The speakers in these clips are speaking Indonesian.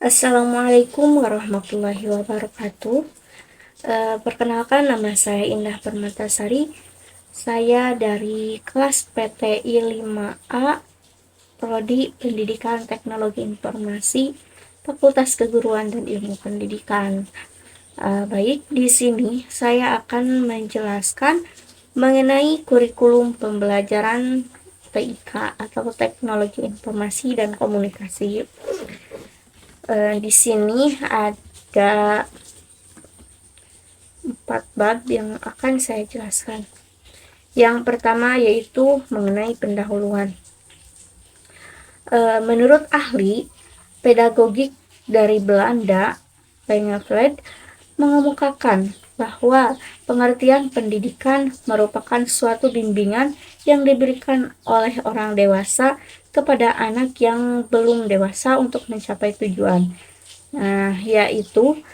Assalamualaikum warahmatullahi wabarakatuh. Perkenalkan, nama saya Indah Permatasari. Saya dari kelas PTI 5A, Prodi Pendidikan Teknologi Informasi, Fakultas Keguruan dan Ilmu Pendidikan. Baik, di sini saya akan menjelaskan mengenai kurikulum pembelajaran TIK atau Teknologi Informasi dan Komunikasi. Di sini ada 4 bab yang akan saya jelaskan. Yang pertama yaitu mengenai pendahuluan. Menurut ahli pedagogik dari Belanda, Bijleveld, mengemukakan bahwa pengertian pendidikan merupakan suatu bimbingan yang diberikan oleh orang dewasa kepada anak yang belum dewasa untuk mencapai tujuan. Yaitu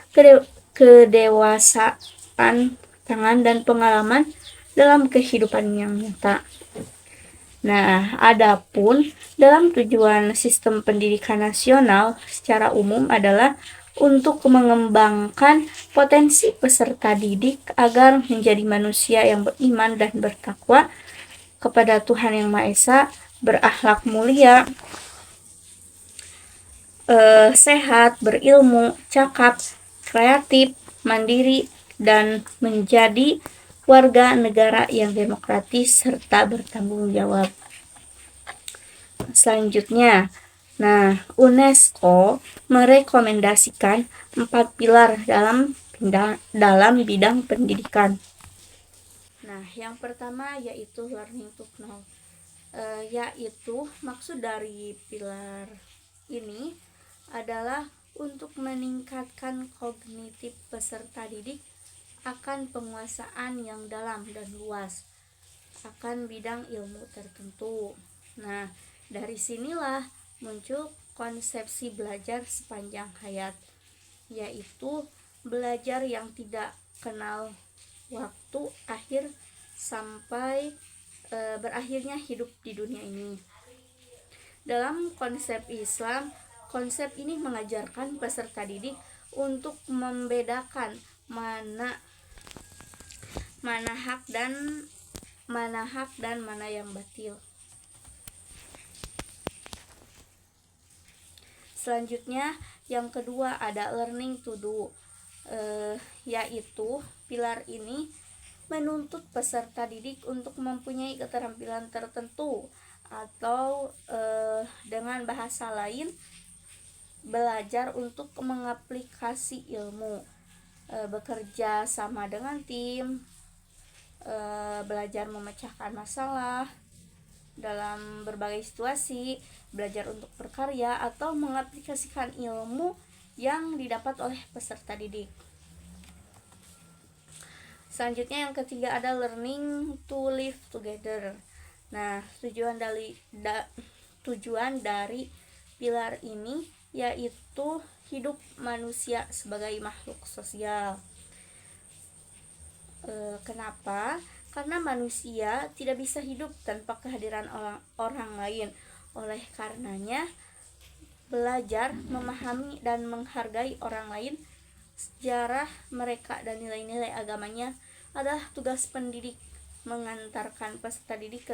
kedewasaan tangan dan pengalaman dalam kehidupan yang nyata. Adapun dalam tujuan sistem pendidikan nasional secara umum adalah untuk mengembangkan potensi peserta didik agar menjadi manusia yang beriman dan bertakwa kepada Tuhan Yang Maha Esa, berakhlak mulia, sehat, berilmu, cakap, kreatif, mandiri, dan menjadi warga negara yang demokratis serta bertanggung jawab. Selanjutnya, UNESCO merekomendasikan 4 pilar dalam bidang pendidikan. Yang pertama yaitu learning to know. Yaitu maksud dari pilar ini adalah untuk meningkatkan kognitif peserta didik akan penguasaan yang dalam dan luas akan bidang ilmu tertentu. Dari sinilah muncul konsepsi belajar sepanjang hayat, yaitu belajar yang tidak kenal waktu akhir sampai berakhirnya hidup di dunia ini. Dalam konsep Islam, konsep ini mengajarkan peserta didik untuk membedakan mana hak dan mana yang batil. Selanjutnya, yang kedua ada learning to do, yaitu pilar ini menuntut peserta didik untuk mempunyai keterampilan tertentu atau dengan bahasa lain belajar untuk mengaplikasi ilmu, bekerja sama dengan tim, belajar memecahkan masalah dalam berbagai situasi, belajar untuk berkarya atau mengaplikasikan ilmu yang didapat oleh peserta didik. Selanjutnya yang ketiga ada learning to live together. Tujuan dari pilar ini yaitu hidup manusia sebagai makhluk sosial. Kenapa? Karena manusia tidak bisa hidup tanpa kehadiran orang lain. Oleh karenanya, belajar, memahami, dan menghargai orang lain, sejarah mereka, dan nilai-nilai agamanya adalah tugas pendidik mengantarkan peserta didik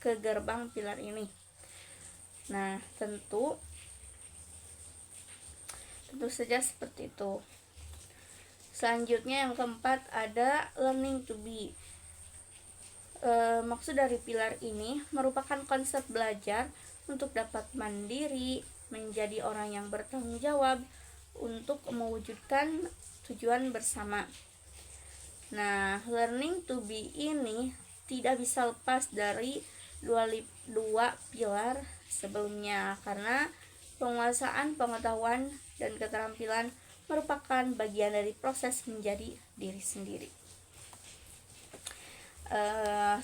ke gerbang pilar ini. Tentu saja seperti itu. Selanjutnya yang keempat ada learning to be. Maksud dari pilar ini merupakan konsep belajar untuk dapat mandiri, menjadi orang yang bertanggung jawab untuk mewujudkan tujuan bersama. Learning to be ini tidak bisa lepas dari dua pilar sebelumnya, karena penguasaan pengetahuan dan keterampilan merupakan bagian dari proses menjadi diri sendiri.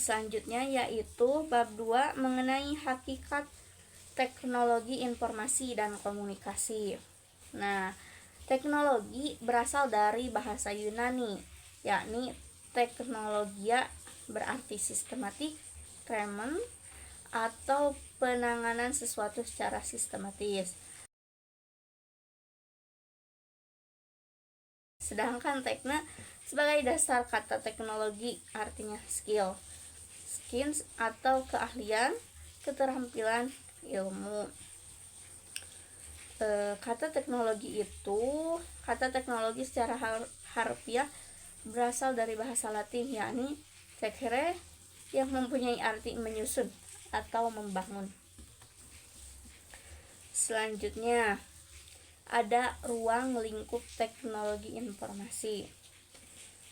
Selanjutnya yaitu bab 2 mengenai hakikat teknologi informasi dan komunikasi. Teknologi berasal dari bahasa Yunani, yakni teknologia berarti sistematik, treatment atau penanganan sesuatu secara sistematis. Sedangkan tekna sebagai dasar kata teknologi artinya skill, skills atau keahlian, keterampilan, ilmu. Kata teknologi secara harfiah berasal dari bahasa Latin, yakni tecere, yang mempunyai arti menyusun atau membangun. Selanjutnya ada ruang lingkup teknologi informasi.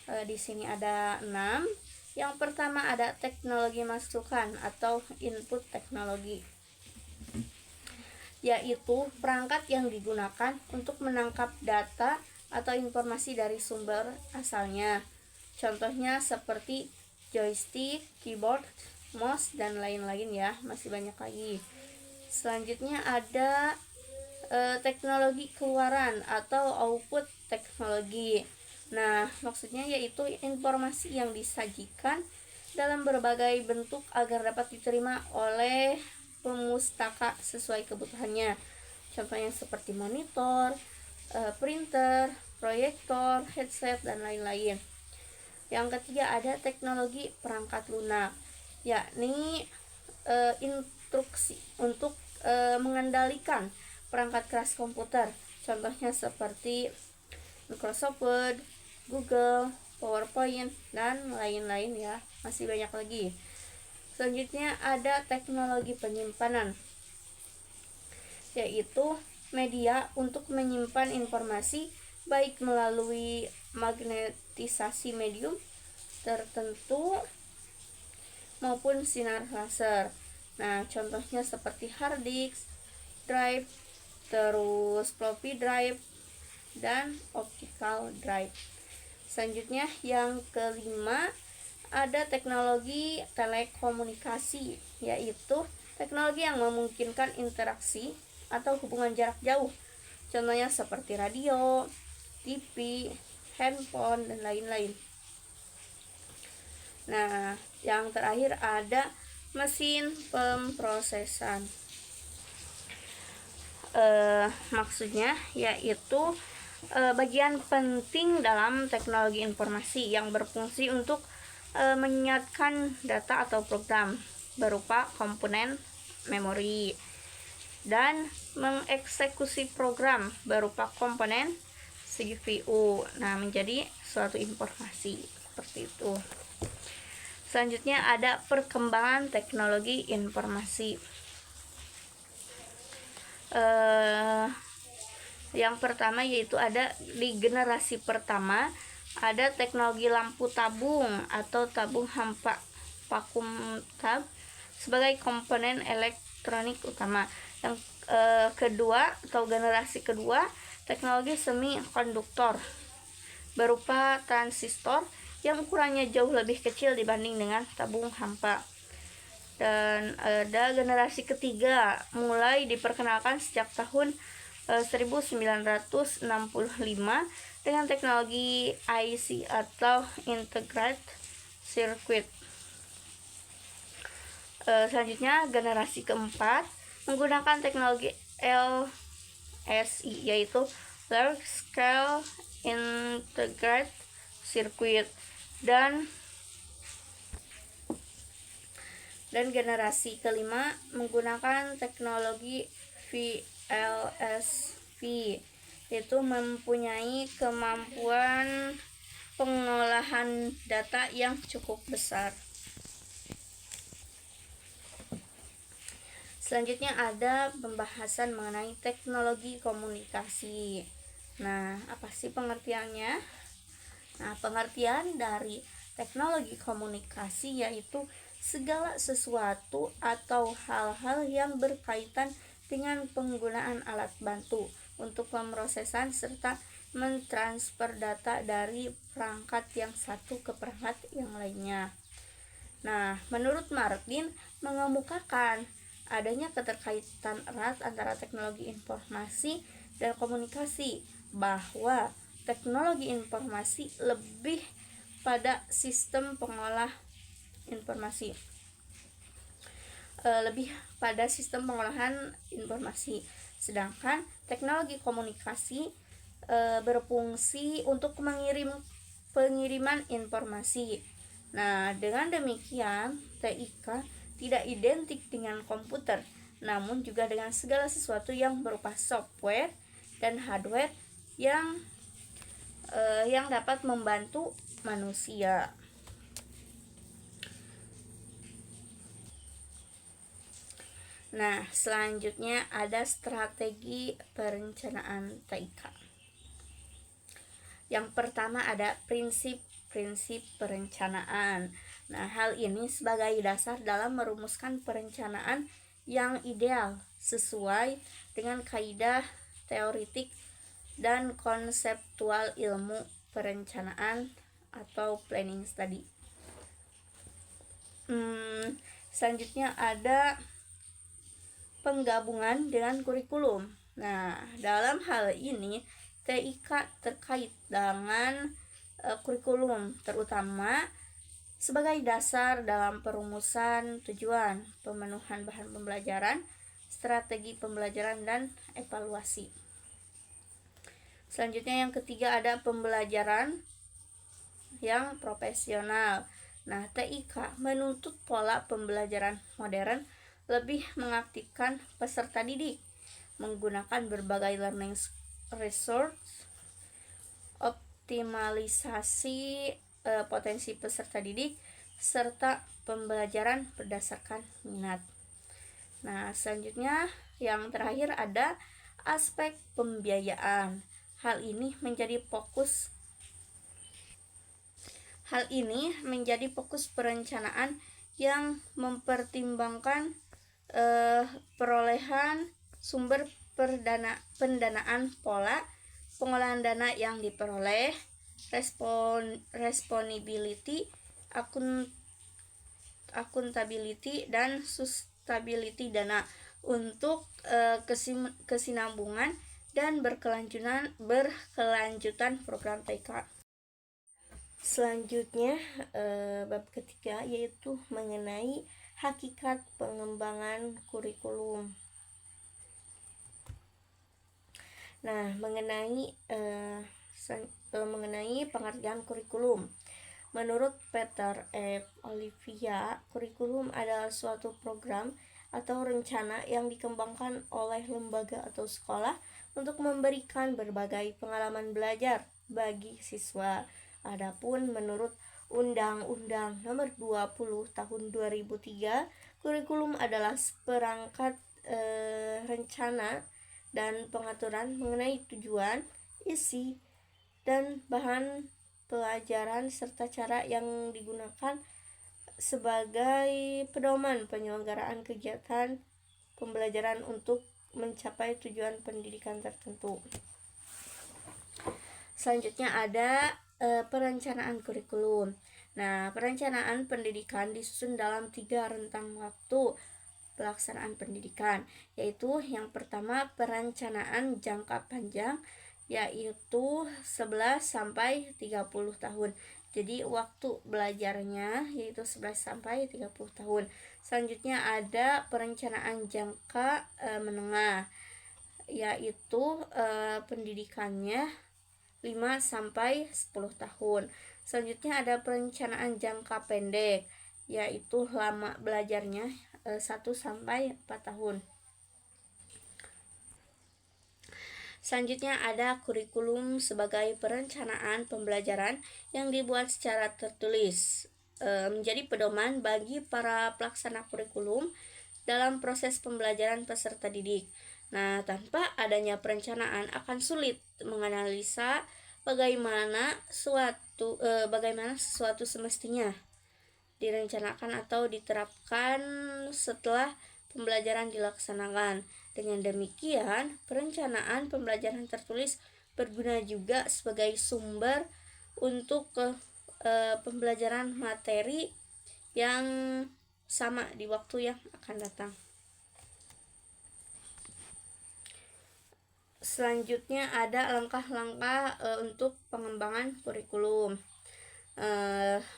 Di sini ada 6. Yang pertama ada teknologi masukan atau input teknologi, yaitu perangkat yang digunakan untuk menangkap data atau informasi dari sumber asalnya. Contohnya seperti joystick, keyboard, mouse, dan lain-lain ya, masih banyak lagi. Selanjutnya ada teknologi keluaran atau output teknologi. Nah, maksudnya yaitu informasi yang disajikan dalam berbagai bentuk agar dapat diterima oleh pemustaka sesuai kebutuhannya. Contohnya seperti monitor, printer, proyektor, headset, dan lain-lain. Yang ketiga ada teknologi perangkat lunak, yakni instruksi untuk mengendalikan perangkat keras komputer. Contohnya seperti Microsoft Word, Google, PowerPoint, dan lain-lain ya, masih banyak lagi. Selanjutnya ada teknologi penyimpanan, yaitu media untuk menyimpan informasi baik melalui magnetisasi medium tertentu maupun sinar laser. Nah, contohnya seperti hard disk, drive, terus floppy drive, dan optical drive. Selanjutnya yang kelima ada teknologi telekomunikasi, yaitu teknologi yang memungkinkan interaksi atau hubungan jarak jauh. Contohnya seperti radio, TV, handphone, dan lain-lain. Nah, yang terakhir ada mesin pemrosesan. Maksudnya yaitu bagian penting dalam teknologi informasi yang berfungsi untuk mengingatkan data atau program berupa komponen memori dan mengeksekusi program berupa komponen CPU. Nah, menjadi suatu informasi seperti itu. Selanjutnya ada perkembangan teknologi informasi. Yang pertama yaitu ada di generasi pertama ada teknologi lampu tabung atau tabung hampa vakum tab sebagai komponen elektronik utama. Yang kedua atau generasi kedua teknologi semikonduktor berupa transistor yang ukurannya jauh lebih kecil dibanding dengan tabung hampa. Dan ada generasi ketiga mulai diperkenalkan sejak tahun 1965 dengan teknologi IC atau Integrated Circuit. Selanjutnya generasi keempat menggunakan teknologi LSI, yaitu Large Scale Integrated Circuit, dan generasi kelima menggunakan teknologi VLSV, yaitu mempunyai kemampuan pengolahan data yang cukup besar. Selanjutnya ada pembahasan mengenai teknologi komunikasi. Nah, apa sih pengertiannya? Nah, pengertian dari teknologi komunikasi yaitu segala sesuatu atau hal-hal yang berkaitan dengan penggunaan alat bantu untuk pemrosesan serta mentransfer data dari perangkat yang satu ke perangkat yang lainnya. Nah, menurut Martin mengemukakan adanya keterkaitan erat antara teknologi informasi dan komunikasi, bahwa teknologi informasi lebih pada sistem pengolah informasi, lebih pada sistem pengolahan informasi, sedangkan teknologi komunikasi berfungsi untuk pengiriman informasi. Nah, dengan demikian TIK tidak identik dengan komputer, namun juga dengan segala sesuatu yang berupa software dan hardware yang dapat membantu manusia. Nah, selanjutnya ada strategi perencanaan TIK. Yang pertama ada prinsip-prinsip perencanaan. Nah, hal ini sebagai dasar dalam merumuskan perencanaan yang ideal sesuai dengan kaidah teoritik dan konseptual ilmu perencanaan atau planning study. Selanjutnya ada penggabungan dengan kurikulum. Nah, dalam hal ini TIK terkait dengan kurikulum, terutama sebagai dasar dalam perumusan tujuan, pemenuhan bahan pembelajaran, strategi pembelajaran, dan evaluasi. Selanjutnya yang ketiga ada pembelajaran yang profesional. Nah, TIK menuntut pola pembelajaran modern lebih mengaktifkan peserta didik, menggunakan berbagai learning resource, optimalisasi potensi peserta didik, serta pembelajaran berdasarkan minat. Nah, selanjutnya yang terakhir ada aspek pembiayaan. Hal ini menjadi fokus perencanaan yang mempertimbangkan perolehan sumber pendanaan, pola pengolahan dana yang diperoleh, responsibility, akuntability, dan sustainability dana untuk kesinambungan dan berkelanjutan program TIK. Selanjutnya bab ketiga yaitu mengenai hakikat pengembangan kurikulum. Nah, mengenai pengertian kurikulum. Menurut Peter F. Olivia, kurikulum adalah suatu program atau rencana yang dikembangkan oleh lembaga atau sekolah untuk memberikan berbagai pengalaman belajar bagi siswa. Adapun menurut Undang-Undang Nomor 20 Tahun 2003, kurikulum adalah seperangkat rencana dan pengaturan mengenai tujuan, isi, dan bahan pelajaran serta cara yang digunakan sebagai pedoman penyelenggaraan kegiatan pembelajaran untuk mencapai tujuan pendidikan tertentu. Selanjutnya ada perencanaan kurikulum. Nah, perencanaan pendidikan disusun dalam 3 rentang waktu pelaksanaan pendidikan, yaitu yang pertama perencanaan jangka panjang, yaitu 11 sampai 30 tahun. Jadi waktu belajarnya yaitu 11 sampai 30 tahun. Selanjutnya ada perencanaan jangka menengah, yaitu pendidikannya 5 sampai 10 tahun. Selanjutnya ada perencanaan jangka pendek, yaitu lama belajarnya 1 sampai 4 tahun. Selanjutnya ada kurikulum sebagai perencanaan pembelajaran yang dibuat secara tertulis, menjadi pedoman bagi para pelaksana kurikulum dalam proses pembelajaran peserta didik. Nah, tanpa adanya perencanaan akan sulit menganalisa bagaimana sesuatu semestinya direncanakan atau diterapkan setelah pembelajaran dilaksanakan. Dengan demikian, perencanaan pembelajaran tertulis berguna juga sebagai sumber untuk pembelajaran materi yang sama di waktu yang akan datang. Selanjutnya ada langkah-langkah untuk pengembangan kurikulum.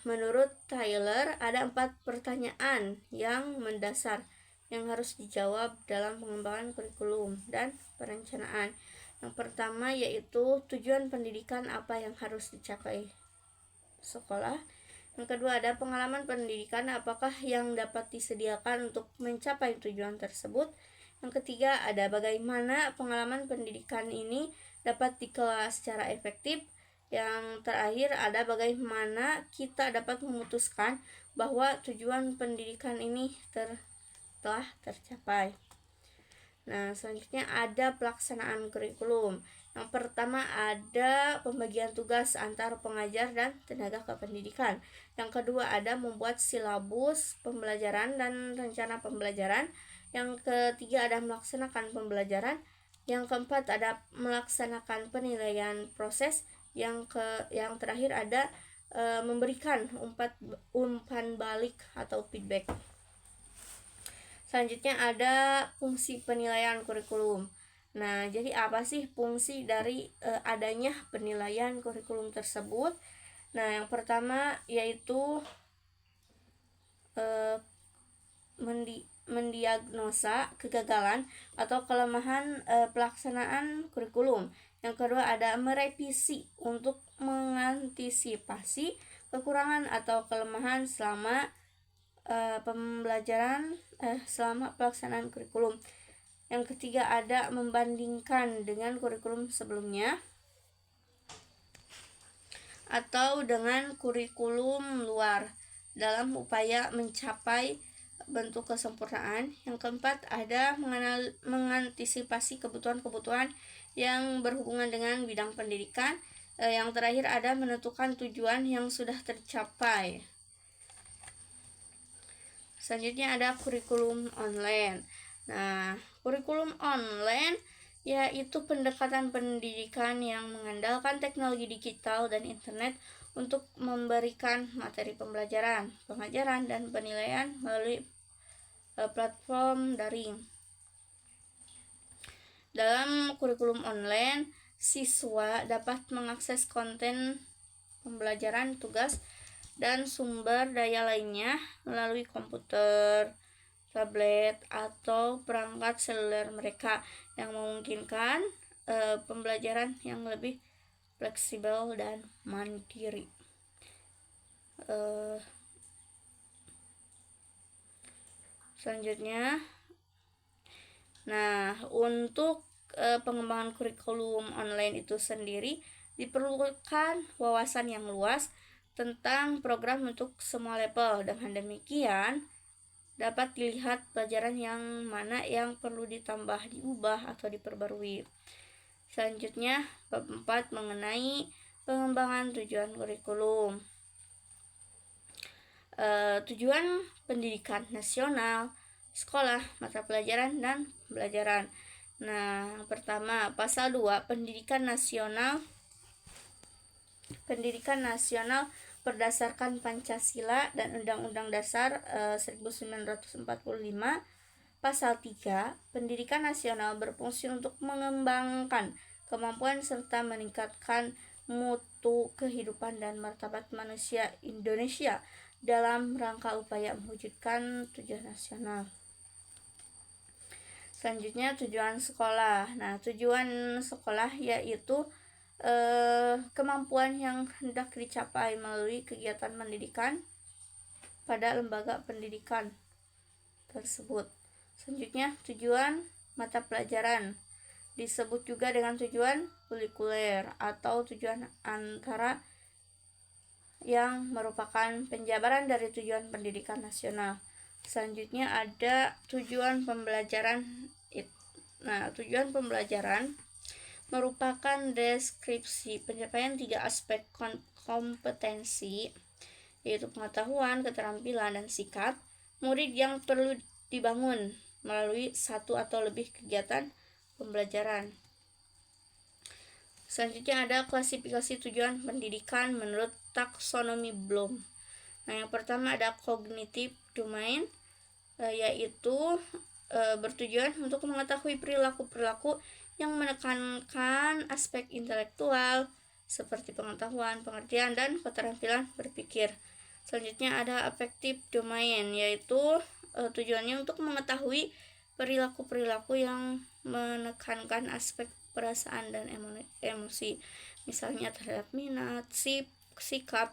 Menurut Taylor, ada 4 pertanyaan yang mendasar yang harus dijawab dalam pengembangan kurikulum dan perencanaan. Yang pertama yaitu tujuan pendidikan, apa yang harus dicapai sekolah. Yang kedua ada pengalaman pendidikan, apakah yang dapat disediakan untuk mencapai tujuan tersebut. Yang ketiga ada bagaimana pengalaman pendidikan ini dapat dikelola secara efektif. Yang terakhir ada bagaimana kita dapat memutuskan bahwa tujuan pendidikan ini telah tercapai. Nah, selanjutnya ada pelaksanaan kurikulum. Yang pertama ada pembagian tugas antar pengajar dan tenaga kependidikan. Yang kedua ada membuat silabus pembelajaran dan rencana pembelajaran. Yang ketiga ada melaksanakan pembelajaran. Yang keempat ada melaksanakan penilaian proses. Yang terakhir ada memberikan umpan balik atau feedback. Selanjutnya ada fungsi penilaian kurikulum. Nah, jadi apa sih fungsi dari adanya penilaian kurikulum tersebut? Nah, yang pertama yaitu mendiagnosa kegagalan atau kelemahan pelaksanaan kurikulum. Yang kedua ada merevisi untuk mengantisipasi kekurangan atau kelemahan selama pembelajaran selama pelaksanaan kurikulum. Yang ketiga ada membandingkan dengan kurikulum sebelumnya atau dengan kurikulum luar dalam upaya mencapai bentuk kesempurnaan. Yang keempat ada mengantisipasi kebutuhan-kebutuhan yang berhubungan dengan bidang pendidikan. Yang terakhir ada menentukan tujuan yang sudah tercapai. Selanjutnya ada kurikulum online. Nah, kurikulum online yaitu pendekatan pendidikan yang mengandalkan teknologi digital dan internet untuk memberikan materi pembelajaran, pengajaran, dan penilaian melalui platform daring. Dalam kurikulum online, siswa dapat mengakses konten pembelajaran, tugas, dan sumber daya lainnya melalui komputer, tablet, atau perangkat seluler mereka yang memungkinkan pembelajaran yang lebih fleksibel dan mandiri. Selanjutnya, nah untuk pengembangan kurikulum online itu sendiri diperlukan wawasan yang luas tentang program untuk semua level. Dengan demikian, dapat dilihat pelajaran yang mana yang perlu ditambah, diubah, atau diperbarui. Selanjutnya, bab 4 mengenai pengembangan tujuan kurikulum. Tujuan pendidikan nasional, sekolah, mata pelajaran, dan pembelajaran. Nah, yang pertama, pasal 2, pendidikan nasional berdasarkan Pancasila dan Undang-Undang Dasar 1945. Pasal 3, pendidikan nasional berfungsi untuk mengembangkan kemampuan serta meningkatkan mutu kehidupan dan martabat manusia Indonesia dalam rangka upaya mewujudkan tujuan nasional. Selanjutnya tujuan sekolah. Nah, tujuan sekolah yaitu kemampuan yang hendak dicapai melalui kegiatan pendidikan pada lembaga pendidikan tersebut. Selanjutnya tujuan mata pelajaran disebut juga dengan tujuan kurikuler atau tujuan antara yang merupakan penjabaran dari tujuan pendidikan nasional. Selanjutnya ada tujuan pembelajaran. Nah, tujuan pembelajaran merupakan deskripsi pencapaian 3 aspek kompetensi, yaitu pengetahuan, keterampilan, dan sikap murid yang perlu dibangun melalui satu atau lebih kegiatan pembelajaran. Selanjutnya ada klasifikasi tujuan pendidikan menurut taksonomi Bloom. Nah, yang pertama ada cognitive domain, yaitu bertujuan untuk mengetahui perilaku-perilaku yang menekankan aspek intelektual seperti pengetahuan, pengertian, dan keterampilan berpikir. Selanjutnya ada affective domain, yaitu tujuannya untuk mengetahui perilaku-perilaku yang menekankan aspek perasaan dan emosi, misalnya terhadap minat, sikap,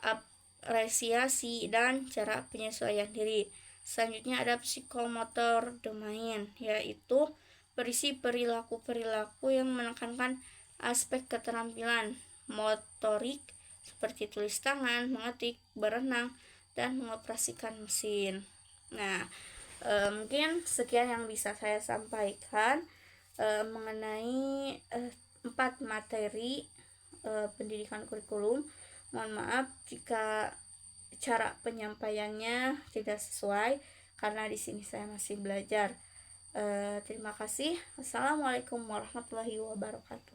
apresiasi, dan cara penyesuaian diri. Selanjutnya ada psikomotor domain, yaitu berisi perilaku-perilaku yang menekankan aspek keterampilan motorik seperti tulis tangan, mengetik, berenang, dan mengoperasikan mesin. Nah, mungkin sekian yang bisa saya sampaikan mengenai 4 materi pendidikan kurikulum. Mohon maaf jika cara penyampaiannya tidak sesuai karena di sini saya masih belajar. Terima kasih. Wassalamualaikum warahmatullahi wabarakatuh.